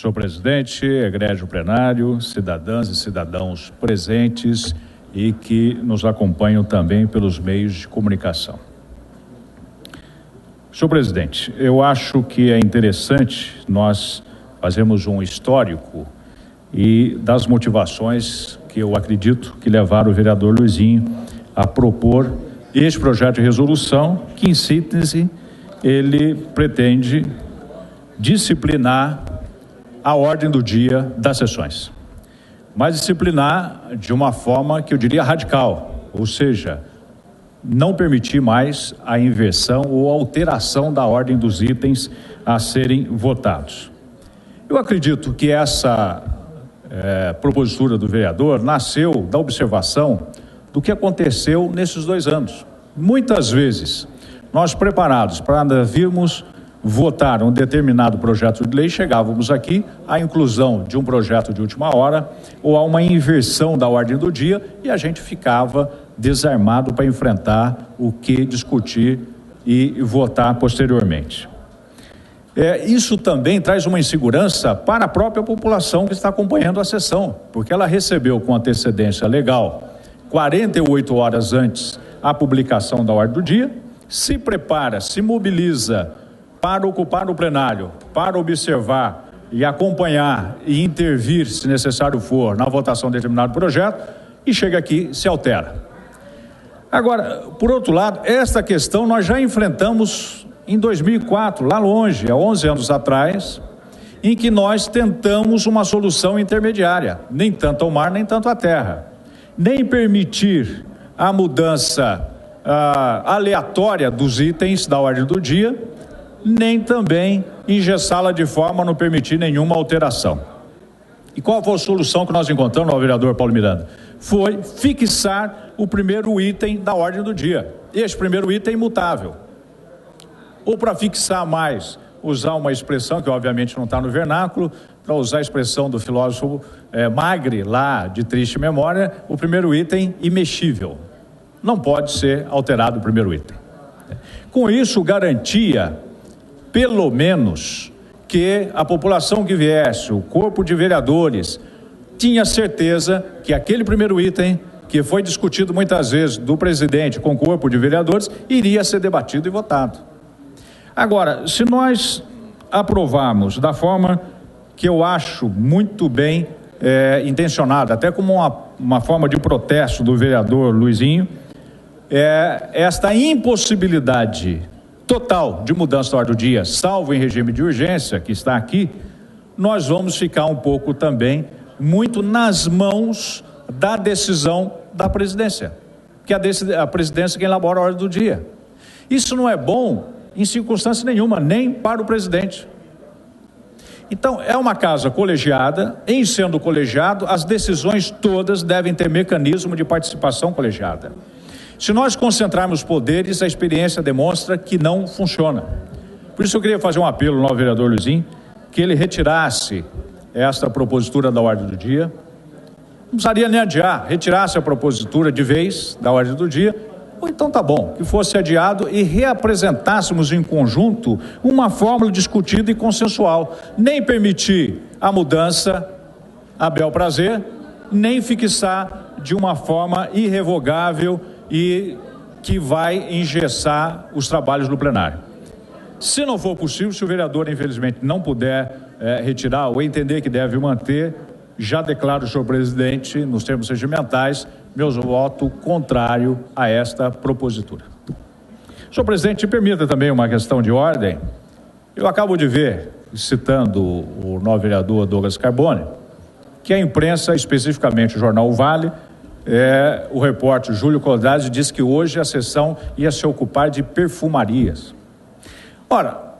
senhor presidente, egrégio plenário, cidadãs e cidadãos presentes e que nos acompanham também pelos meios de comunicação. Senhor presidente, eu acho que é interessante nós fazermos um histórico e das motivações que eu acredito que levaram o vereador Luizinho a propor este projeto de resolução que, em síntese, ele pretende disciplinar a ordem do dia das sessões, mas disciplinar de uma forma que eu diria radical, ou seja, não permitir mais a inversão ou alteração da ordem dos itens a serem votados. Eu acredito que essa propositura do vereador nasceu da observação do que aconteceu nesses 2 anos. Muitas vezes, nós preparados para virmos votar um determinado projeto de lei, chegávamos aqui à inclusão de um projeto de última hora ou a uma inversão da ordem do dia e a gente ficava desarmado para enfrentar o que discutir e votar posteriormente. Isso também traz uma insegurança para a própria população que está acompanhando a sessão, porque ela recebeu com antecedência legal 48 horas antes a publicação da ordem do dia, se prepara, se mobiliza para ocupar o plenário, para observar e acompanhar e intervir, se necessário for, na votação de determinado projeto, e chega aqui e se altera. Agora, por outro lado, esta questão nós já enfrentamos em 2004, lá longe, há 11 anos atrás, em que nós tentamos uma solução intermediária, nem tanto ao mar, nem tanto à terra, nem permitir a mudança aleatória dos itens da ordem do dia, nem também engessá-la de forma a não permitir nenhuma alteração. E qual foi a solução que nós encontramos, vereador Paulo Miranda? Foi fixar o primeiro item da ordem do dia. Este primeiro item é imutável. Ou para fixar mais, usar uma expressão que obviamente não está no vernáculo, para usar a expressão do filósofo Magre, lá de triste memória, o primeiro item imexível. Não pode ser alterado o primeiro item. Com isso, garantia, pelo menos, que a população que viesse, o corpo de vereadores, tinha certeza que aquele primeiro item, que foi discutido muitas vezes do presidente com o corpo de vereadores, iria ser debatido e votado. Agora, se nós aprovarmos da forma que eu acho muito bem intencionada, até como uma forma de protesto do vereador Luizinho, esta impossibilidade total de mudança da ordem do dia, salvo em regime de urgência, que está aqui, nós vamos ficar um pouco também muito nas mãos da decisão da presidência, que é a presidência quem elabora a ordem do dia. Isso não é bom em circunstância nenhuma, nem para o presidente. Então, é uma casa colegiada, em sendo colegiado, as decisões todas devem ter mecanismo de participação colegiada. Se nós concentrarmos poderes, a experiência demonstra que não funciona. Por isso eu queria fazer um apelo ao vereador Luizinho, que ele retirasse esta propositura da ordem do dia, não precisaria nem adiar, retirasse a propositura de vez da ordem do dia, ou então tá bom, que fosse adiado e reapresentássemos em conjunto uma fórmula discutida e consensual, nem permitir a mudança a bel prazer, nem fixar de uma forma irrevogável e que vai engessar os trabalhos do plenário. Se não for possível, se o vereador infelizmente não puder retirar ou entender que deve manter, já declaro, senhor presidente, nos termos regimentais, meu voto contrário a esta propositura. Senhor presidente, permita também uma questão de ordem. Eu acabo de ver, citando o novo vereador Douglas Carbone, que a imprensa, especificamente o jornal O Vale, o repórter Júlio Codazzi disse que hoje a sessão ia se ocupar de perfumarias. Ora,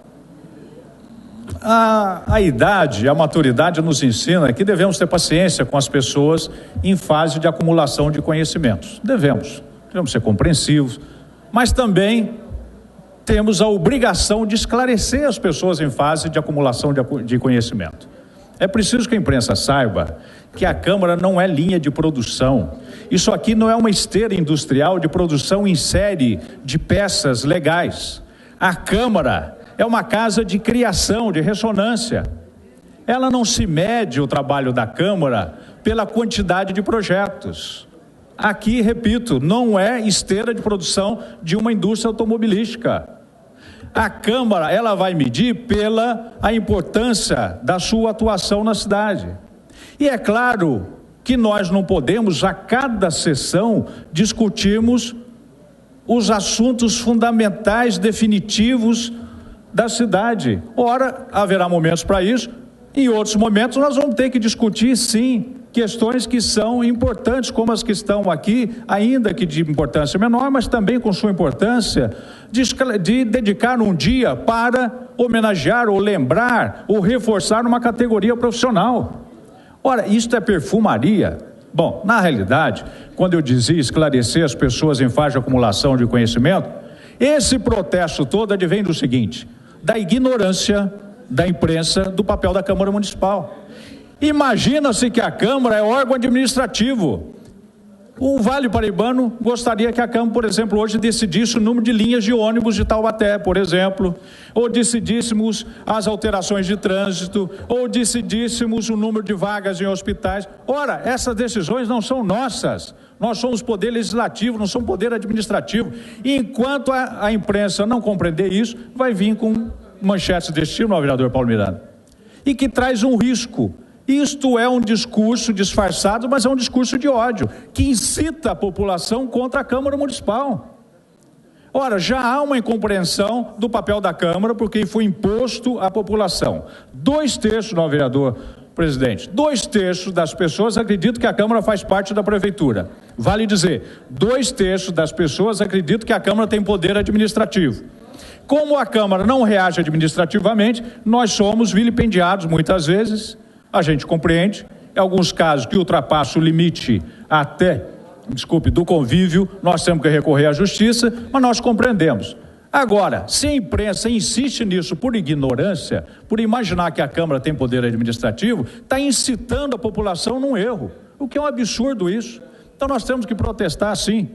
a idade, a maturidade nos ensina que devemos ter paciência com as pessoas em fase de acumulação de conhecimentos. Devemos ser compreensivos, mas também temos a obrigação de esclarecer as pessoas em fase de acumulação de conhecimento. É preciso que a imprensa saiba que a Câmara não é linha de produção. Isso aqui não é uma esteira industrial de produção em série de peças legais. A Câmara é uma casa de criação, de ressonância. ela não se mede o trabalho da Câmara pela quantidade de projetos. Aqui, repito, não é esteira de produção de uma indústria automobilística. A Câmara, ela vai medir pela a importância da sua atuação na cidade. E é claro que nós não podemos, a cada sessão, discutirmos os assuntos fundamentais, definitivos da cidade. Ora, haverá momentos para isso, em outros momentos nós vamos ter que discutir, sim, questões que são importantes, como as que estão aqui, ainda que de importância menor, mas também com sua importância, de dedicar um dia para homenagear ou lembrar ou reforçar uma categoria profissional. Ora, isto é perfumaria? Bom, na realidade, quando eu dizia esclarecer as pessoas em fase de acumulação de conhecimento, esse protesto todo advém do seguinte: da ignorância da imprensa do papel da Câmara Municipal. Imagina-se que a Câmara é órgão administrativo. O Vale Paraibano gostaria que a Câmara, por exemplo, hoje decidisse o número de linhas de ônibus de Taubaté, por exemplo, ou decidíssemos as alterações de trânsito, ou decidíssemos o número de vagas em hospitais. Ora, essas decisões não são nossas. Nós somos poder legislativo, não somos poder administrativo. E enquanto a imprensa não compreender isso, vai vir com manchetes desse tipo, vereador Paulo Miranda, e que traz um risco. Isto é um discurso disfarçado, mas é um discurso de ódio, que incita a população contra a Câmara Municipal. Ora, já há uma incompreensão do papel da Câmara, porque foi imposto à população. 2/3, não, vereador presidente, 2/3 das pessoas acreditam que a Câmara faz parte da Prefeitura. Vale dizer, 2/3 das pessoas acreditam que a Câmara tem poder administrativo. Como a Câmara não reage administrativamente, nós somos vilipendiados muitas vezes. A gente compreende, em alguns casos que ultrapassa o limite do convívio, nós temos que recorrer à justiça, mas nós compreendemos. Agora, se a imprensa insiste nisso por ignorância, por imaginar que a Câmara tem poder administrativo, está incitando a população num erro, o que é um absurdo isso. Então nós temos que protestar sim.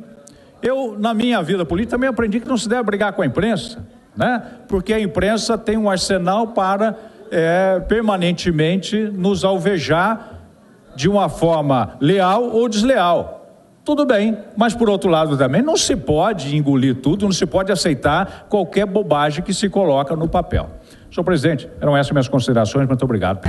Eu, na minha vida política, também aprendi que não se deve brigar com a imprensa, né? Porque a imprensa tem um arsenal para permanentemente nos alvejar de uma forma leal ou desleal. Tudo bem, mas por outro lado também não se pode engolir tudo, não se pode aceitar qualquer bobagem que se coloca no papel. Senhor presidente, eram essas minhas considerações, muito obrigado.